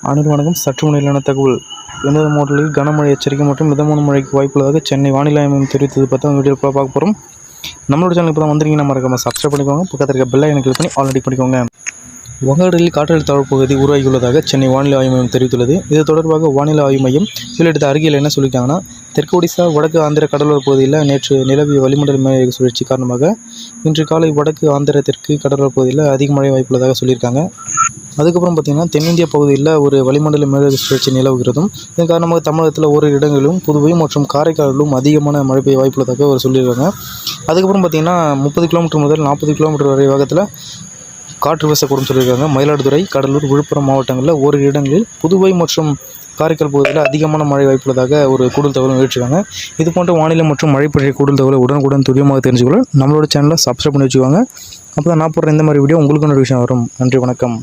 அனைவருக்கும் வணக்கம். சற்று முன்னிலான தகவல். எந்தெந்த மாவட்டங்களில் கனமழை எச்சரிக்கை மற்றும் மிதமான மழைக்கு வாய்ப்புள்ளதாக சென்னை வானிலை ஆய்வு மையம் தெரிவித்தது பற்றி அந்த வீடியோ பார்க்க போகிறோம். நம்மளோட சேனல் இப்போ தான் வந்திருக்கீங்கன்னா மறக்காம சப்ஸ்கிரைப் பண்ணிக்கோங்க. பக்கத்தில் இருக்க பெல் ஐகானை கிளிக் பண்ணி ஆல்ரெடி பண்ணிக்கோங்க. வங்கக்கடலில் காற்றழுத்த தாழ்வு பகுதி உருவாகியுள்ளதாக சென்னை வானிலை ஆய்வு மையம் தெரிவித்துள்ளது. இது தொடர்பாக வானிலை ஆய்வு மையம் வெளியிட்ட அறிக்கையில் என்ன சொல்லியிருக்காங்கன்னா, தெற்கு ஒடிசா வடக்கு ஆந்திர கடலோர பகுதியில் நேற்று நிலவிய வளிமண்டல மேக சுழற்சி காரணமாக இன்று காலை வடக்கு ஆந்திர தெற்கு கடலோர பகுதியில் அதிக மழை வாய்ப்புள்ளதாக சொல்லியிருக்காங்க. அதுக்கப்புறம் பார்த்திங்கன்னா, தென்னிந்திய பகுதியில் ஒரு வளிமண்டல மேக சுழற்சி நிலவுகிறதும் இதன் காரணமாக தமிழகத்தில் ஓரிரு இடங்களிலும் புதுவை மற்றும் காரைக்காலிலும் அதிகமான மழை பெய்ய வாய்ப்புள்ளதாக அவர் சொல்லியிருக்காங்க. அதுக்கப்புறம் பார்த்திங்கன்னா 30 கிலோமீட்டர் முதல் 40 கிலோமீட்டர் வரை வேகத்தில் காற்று வீசக்கூடும் சொல்லியிருக்காங்க. மயிலாடுதுறை, கடலூர், விழுப்புரம் மாவட்டங்களில் ஓரிரு இடங்களில், புதுவை மற்றும் காரைக்கால் பகுதியில் அதிகமான மழை வாய்ப்புள்ளதாக ஒரு கூடுதல் தகவலும் வெளியிட்டிருக்காங்க. இது போன்ற வானிலை மற்றும் மழை பற்றிய கூடுதல் தகவலை உடனுக்குடன் துல்லியமாக தெரிஞ்சுக்கொள்ள நம்மளோட சேனலை சப்ஸ்கிரைப் பண்ணி வச்சுக்கோங்க. அப்போ தான் நான் போடுற இந்த மாதிரி வீடியோ உங்களுக்கு நோட்டிஃபிகேஷன் வரும். நன்றி, வணக்கம்.